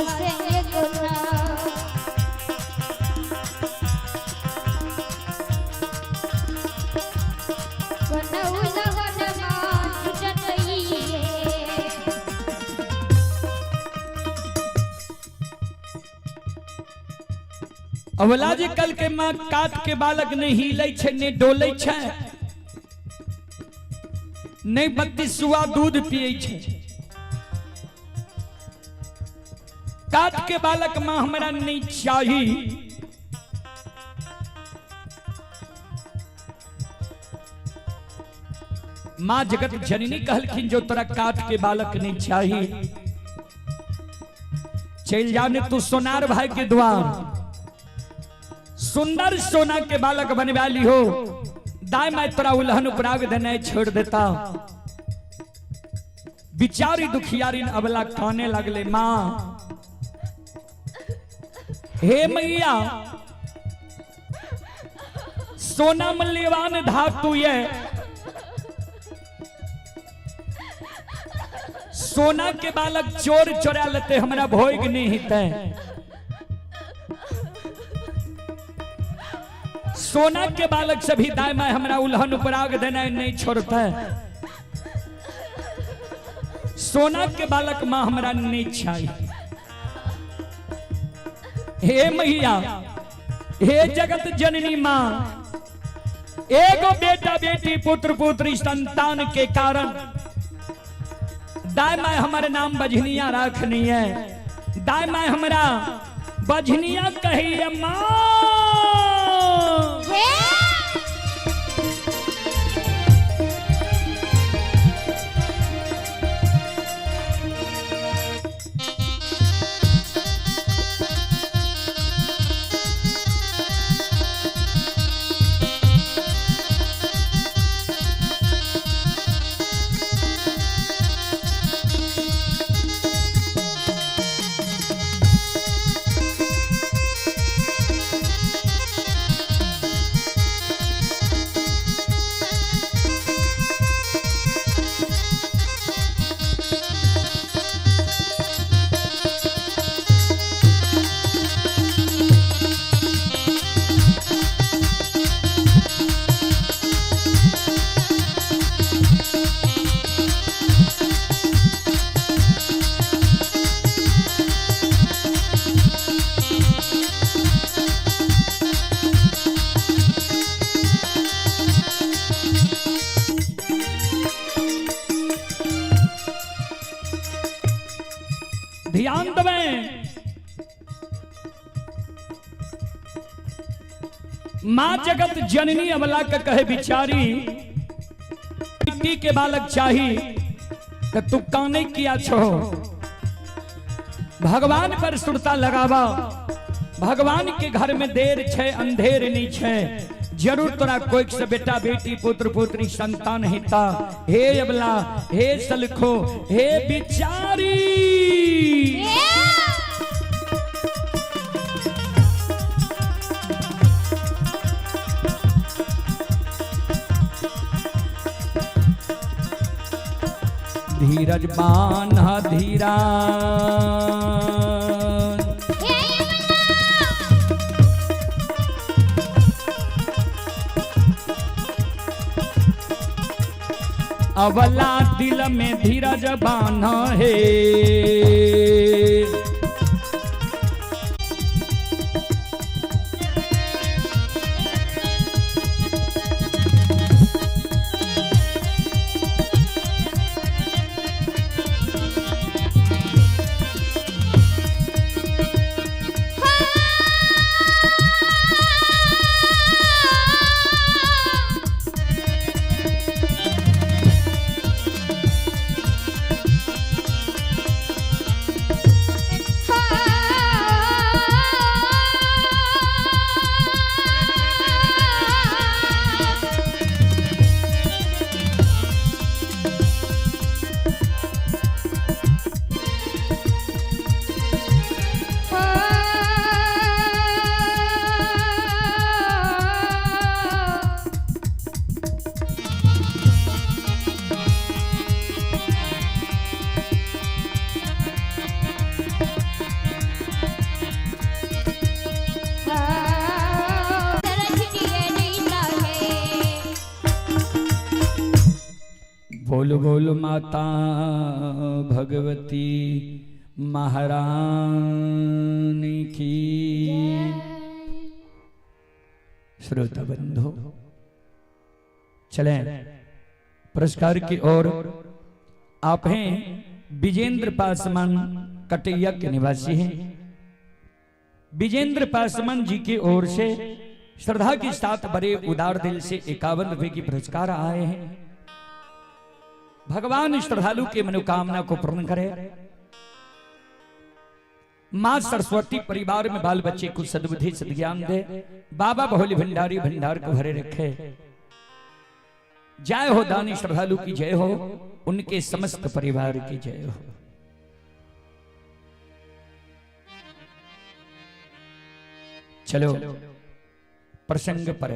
से गुना अवला जे कल के माँ काट के बालक नहीं हिले छे ने डोले छे नहीं बत्ती सुआ दूध पिए छे। काट के बालक माँ हमरा नहीं चाहिए। माँ जगत जननी कहलखिन जो तोरा काट के बालक नहीं चाहिए चल जाने तू सोनार भाई के द्वार सुंदर सोना के बालक बनवा ली हो। दाई मैं तोरा उल्हन उपराग देने छोड़ देता। बिचारी दुखियारी अबला काने लगले माँ हे मैया सोना मूल्यवान धातु ये सोना के बालक चोर चोरा लेते हमरा भोग नहीं हिते। सोना के बालक से भी दाई माय हमरा उल्हन उपराग देना नहीं छोड़ता है। सोना के बालक माँ हमरा नहीं चाहिए। हे मैया हे जगत जननी माँ एगो बेटा बेटी पुत्र पुत्री संतान के कारण दाई माय हमारे नाम बजनिया रखनी है। दाई माय हमरा बजनिया कही माँ ध्यान देवें। मां जगत जननी अबला के कहे बिचारी मिट्टी के बालक चाही तो तू काने किया छो। भगवान पर सुरता लगावा। भगवान के घर में देर छे अंधेर नहीं छे। जरूर तोरा कोई से बेटा बेटी पुत्र पुत्री संतान हिता। हे अबला हे सलखो हे बिचारी धीरज बान्हा धीरा अबला दिल में धीरज बान्हा है। बोल बोल माता भगवती महारानी की। श्रोता बंधु चलें पुरस्कार की ओर। आप हैं विजेंद्र पासवान कटैया के निवासी हैं। विजेंद्र पासवान जी की ओर से श्रद्धा के साथ बड़े उदार दिल से 51 रुपए की पुरस्कार आए हैं। भगवान श्रद्धालु की मनोकामना को पूर्ण करे। मां सरस्वती परिवार में बाल बच्चे को सद्बुद्धि सद्ज्ञान दे। बाबा बहुली भंडारी भंडार को भरे रखे। जय हो दानी श्रद्धालु की जय हो, उनके समस्त परिवार की जय हो। चलो प्रसंग पर,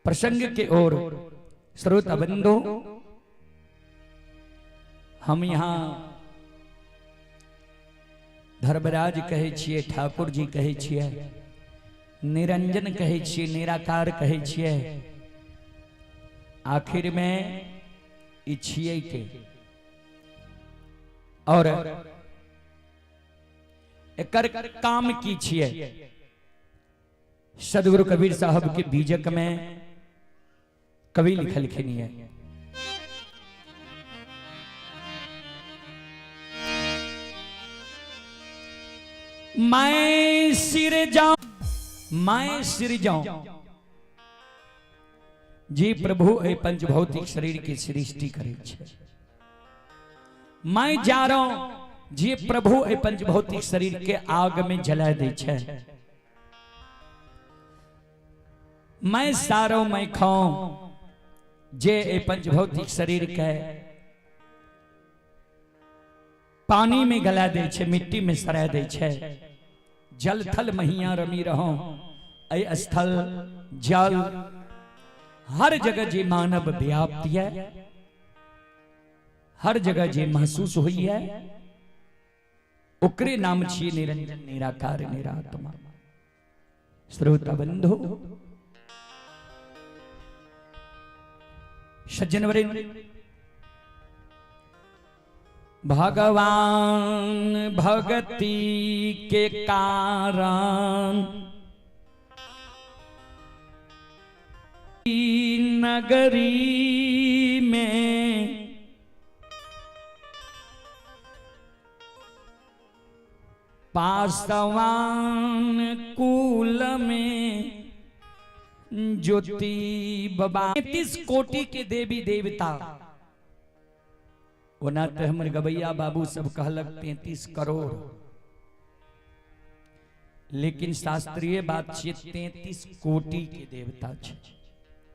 प्रसंग के ओर श्रोता बंधु, हम यहां धर्मराज कहे छिए, ठाकुर जी कहे छिए, निरंजन कहे छिए, निराकार कहे छिए। आखिर में इच्छिए के और एकर काम की छिए। सदगुरु कबीर साहब के बीजक में कवि लिखलखिन है, मैं सिर जाऊं, मैं सिर जाऊं जी प्रभु ए पंचभौतिक शरीर की सृष्टि करे छे। मैं जा रहा हूं जी प्रभु ए पंचभौतिक शरीर के आग में जला दे छे। मैं सारो मैं खाऊं जे ए पंचभौतिक शरीर के पानी में गला दे छे, मिट्टी में सरा दे छे। जल थल महिया रमी रहो, ऐ स्थल जल हर जगह जे मानव व्याप्त है, हर जगह जे महसूस हुई है, उकरे नाम छिए निरंजन निराकार निरात्मा। श्रोता बंधु सज्जन वृंद, भगवान भक्ति के कारण नगरी में पासवान कुल में ज्योति बाबा 33 कोटि के देवी देवता। ओना तो हमर गवैया बाबू सब कहलक 33 करोड़, लेकिन शास्त्रीय बात छे 33 कोटि के देवता छे,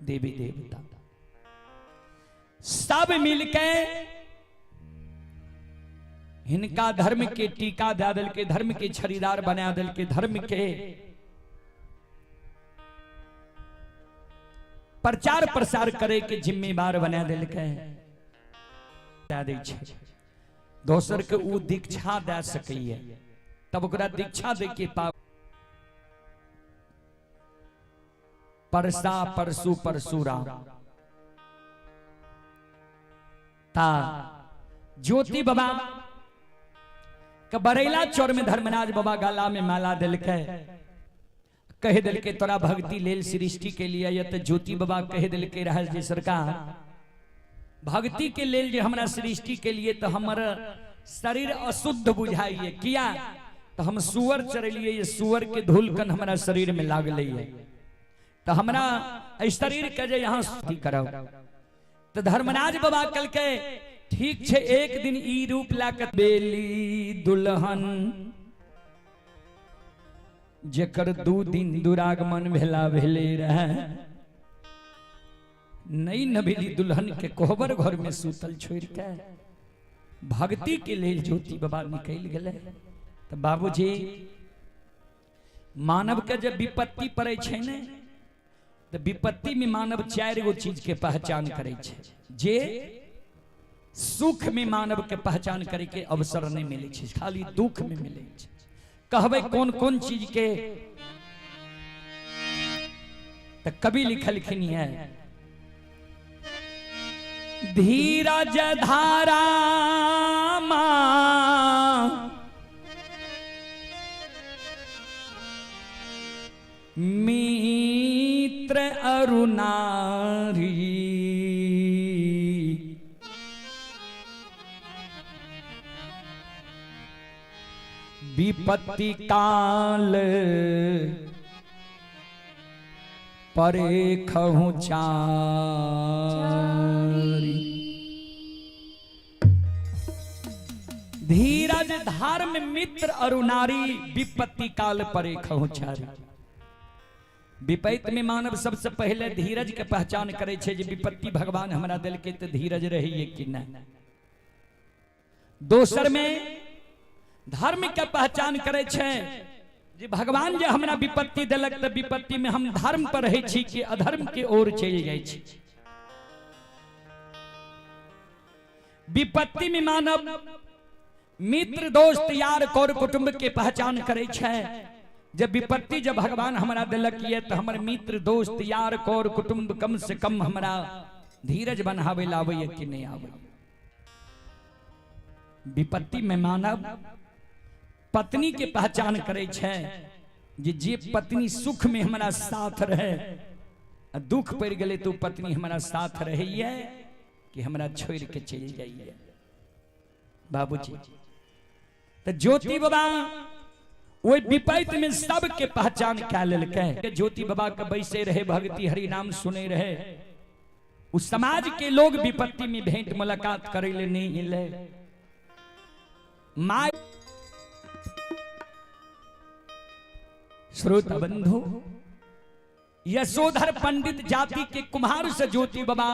देवी देवता सब मिलके हिनका धर्म के टीका दे दल के, धर्म के छड़ीदार बना दल के, धर्म के प्रचार प्रसार करे के जिम्मेदार बना दिल के। दोसर के उ दीक्षा दे सकैए, तब ओकरा दीक्षा दे के पा। परसा परसु परशुराम ता ज्योति बाबा के बरैला चौर में धर्मराज बाबा गाला में माला दिल के, कह दिल के तोरा भक्ति लेल सृष्टि के लिए। या तो ज्योति बाबा कह दिल के रह जे सरकार भक्ति के लेल जे हमरा सृष्टि के लिए, तो हमारा शरीर अशुद्ध बुझाइए। किया तो हम सुअर चरलिए, ये सुअर के धूलकन हमारा शरीर में लागले है, तो हमरा शरीर के जे यहाँ शुद्धि कराओ। तो धर्मराज बाबा कल के ठीक छे, एक दिन ई रूप लाकर बेली दुल्हन जेकर 2 दिन दुरागमन भेला भेले रहे, नई नबीली दुल्हन के कोहबर घर में सुतल छोड़ के भक्ति के लिए ज्योति बाबा निकल गए। तो बाबूजी मानव के जब विपत्ति पड़े छे ने, तो विपत्ति में मानव 4 गो चीज के पहचान करे छे, जे सुख में मानव के पहचान करे के अवसर नहीं मिले छे, खाली दुख में मिले छे। कहबे कौन कौन चीज के, तो कवि लिखलखिन है धीरज धारा मित्र अरुणारी विपत्ति काल परे खहु चारी। धीरज धर्म मित्र अरुणारी विपत्ति काल परे खहु चारी। विपत्ति में मानव सबसे पहले धीरज के पहचान करे छे जे विपत्ति भगवान हमरा दिल के तो धीरज रही कि न। दोसर में धर्म के पहचान करे छे जे भगवान जे हमरा विपत्ति दिलक तो विपत्ति में हम धर्म पर रहे छी कि अधर्म के ओर चल जाए छी। विपत्ति में मानव मित्र दोस्त यार कौर कुटुंब के पहचान करे छे। जब विपत्ति जब भगवान हमरा दिलक ये तो हमर मित्र दोस्त यार कौर कुटुंब कम से कम हमरा धीरज बनावे लावे कि नहीं आवे। विपत्ति में मानव पत्नी के पहचान करे छे जे पत्नी सुख में हमारा साथ रहे, दुख पड़ गए तो पत्नी हमारा साथ रही है कि हमरा छोड़ के चल जाइए। बाबूजी तो ज्योति बाबा वो विपत्ति में सबके पहचान क्या ललके। ज्योति बाबा के बैसे रहे भक्ति हरि नाम सुने रहे। उस समाज के लोग विपत्ति में भेंट मुलाकात करे ले नहीं मिले। माँ श्रोता बंधु यशोधर पंडित जाति के कुम्हार से ज्योति बाबा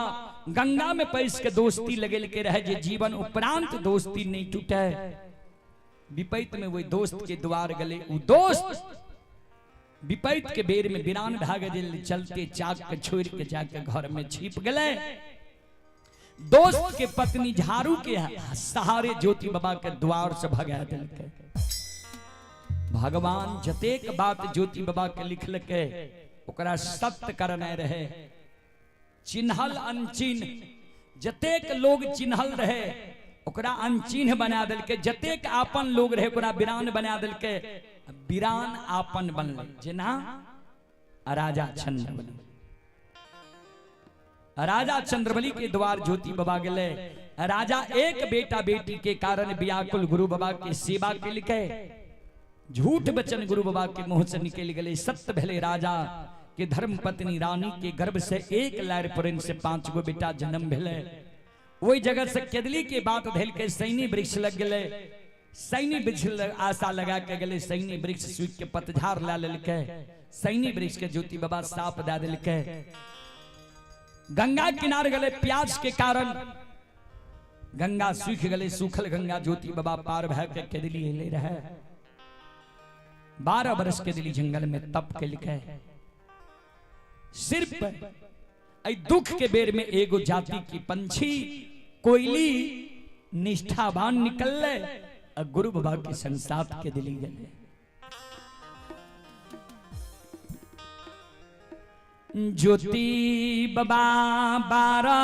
गंगा में पैस के दोस्ती लगे के रहे जे जीवन उपरांत दोस्ती नहीं टूटे। विपत्ति में वही दोस्त के द्वार गले। वो दोस्त विपत्ति के बेर में वीरान भाग चलते चाक के छोड़ के जाके घर में छिप गए। दोस्त के पत्नी झाड़ू के सहारे ज्योति बाबा के द्वार से भगा दिलके। भगवान जतेक बात ज्योति बाबा के लिखलके ओकरा सत्य करने रहे। चिन्हल अनचिन्ह जतेक लोग चिन्हल रहे ओकरा अनचिन्ह बना दिलके। जतेक आपन लोग रहे ओकरा वीरान बना दिलके। वीरान आपन बनले जेना राजा चंद्रबली। राजा चंद्रबली के द्वार ज्योति बाबा गले। राजा एक बेटा बेटी के कारण व्याकुल गुरु बाबा की सेवा के लिखे। झूठ वचन गुरु बाबा के मुंह से निकल गए। सत्य भले राजा के धर्म पत्नी रानी के गर्भ से एक लहर पुरन से 5 गो बेटा जन्म भेले। वही जगह से केदली के बात भेल के सैनी वृक्ष लग गए। सैनी वृक्ष आशा लगा के गले। सैनी वृक्ष सूख के पतझार ला लेलके। सैनी वृक्ष के ज्योति बाबा साप दे दिलके। गंगा किनार गले प्यास के कारण गंगा सूख गले। सूखल गंगा ज्योति बाबा पार भय के केदली ले रहे। 12 बरस के दिली जंगल में तप के लिखे। सिर्फ आई दुख के बेर में एगो जाति की पंछी कोयली निष्ठावान निकल गुरु बाबा के संसाप के दिली गले। ज्योति बाबा 12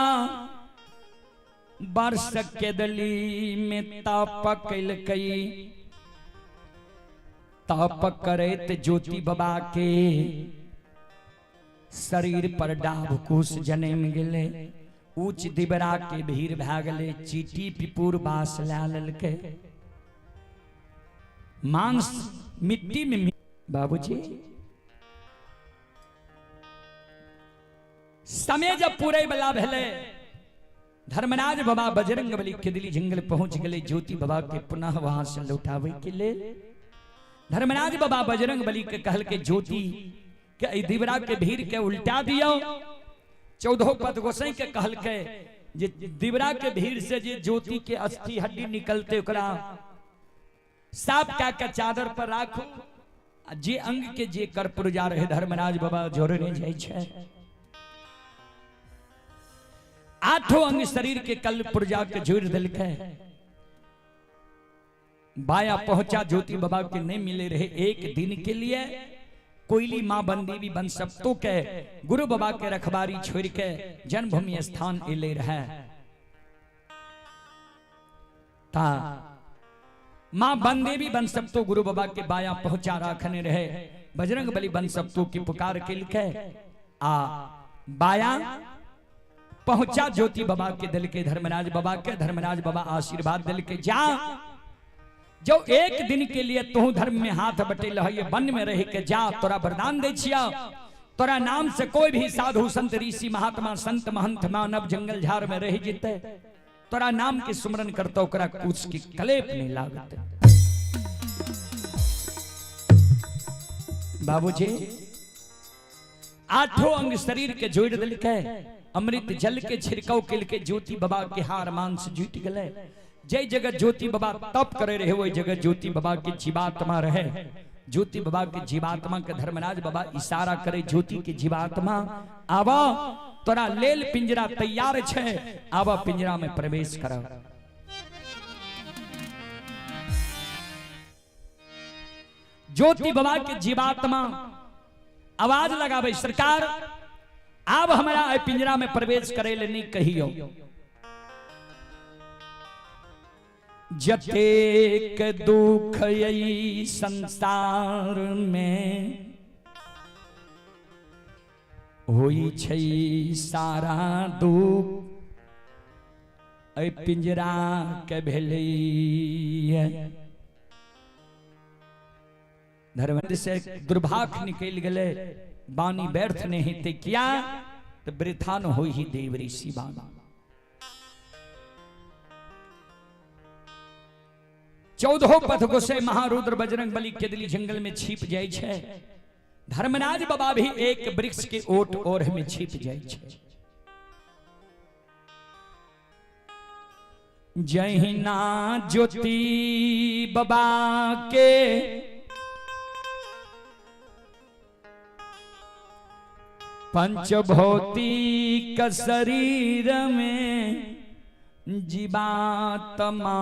वर्ष के दिली में तप कैल कई। तप करे ज्योति बाबा के शरीर पर डाभ कुश जन्म गले। उच्च दिबरा के भीड़ भै गले। चीटी पिपुर बास ललके। मांस मिट्टी में। बाबूजी समय जब पूरे बला भेले धर्मराज बाबा बजरंग बली केदली जंगल पहुंच गए। ज्योति बाबा के पुनः वहां से लौटावे के लिए धर्मराज बाबा बजरंग बली के कहल के ज्योति के दिबरा के भीड़ के उल्टा दियो। 14 पद गोसाई के कहल के जे दिबरा के भीड़ से जे ज्योति के अस्थि हड्डी निकलते ओकरा साफ का चादर पर राखो। जे अंग के जे कर पुरजा रहे धर्मराज बाबा जोड़ने जाय छे। 8 अंग शरीर के कल पुरजा के जोड़ दिलके। बाया पहुंचा ज्योति बाबा के नहीं मिले रहे। एक दिन के लिए कोयली माँ बंदी भी बन सब तो के गुरु बाबा के रखबारी छोड़ के जन्मभूमि स्थान ले रहे। था। मां बनदेवी बन सब तो गुरु बाबा के बाया पहुंचा राखने रहे, बजरंग बली बन सब तो की पुकार के लिखे आ बाया पहुंचा ज्योति बाबा के दिल के धर्मराज बाबा के। धर्मराज बाबा आशीर्वाद दिल के जा जो एक दिन के लिए तू धर्म में हाथ बटेल है, ये वन में रह के जा, तोरा वरदान दे छिया, तोरा नाम से कोई भी साधु संत ऋषि महात्मा संत महंत मानव जंगल झाड़ में रह जीते, तोरा नाम के सुमरन करतो ओकरा कुछ की कलेप नहीं लागत। बाबूजी आठों अंग शरीर के जोड़ दिल के, अमृत जल के छिड़काव के लिए ज्योति बाबा के हार मांस जुट गले। जय जगत ज्योति बाबा तप करे रहे, वही जगत ज्योति बाबा की जीवात्मा रहे। ज्योति बाबा के जीवात्मा के धर्मराज बाबा इशारा करे, ज्योति के जीवात्मा आवा, तोरा लेल पिंजरा तैयार छे, आवा पिंजरा में प्रवेश करो। ज्योति बाबा के जीवात्मा आवाज लगावे, सरकार आप हमारा पिंजरा में प्रवेश करे ले नहीं कहियो। जतेक दुख यही संसार में होई छै सारा दुख, पिंजरा के भेलै। धर्मेंद्र से दुर्भाग्य निकल गले, बानी व्यर्थ नहीं ते किया तो वृथा न हो ही देव ऋषि बाबा। 14 पथ गोसे महारुद्र बजरंग बली केदली जंगल में छिप जाय छे। धर्मराज बाबा भी एक वृक्ष के ओट ओर में छिप जाय छे। जहिना ज्योति बाबा के पंचभौतिक शरीर में जीवात्मा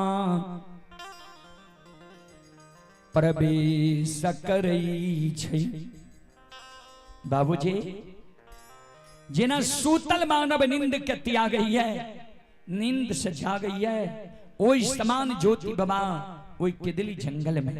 प्रवेश करई छै। बाबूजी जेना सूतल मानव नींद के त्याग गई है, नींद से जाग गई है, ओई समान ज्योति बाबा ओई केदली जंगल में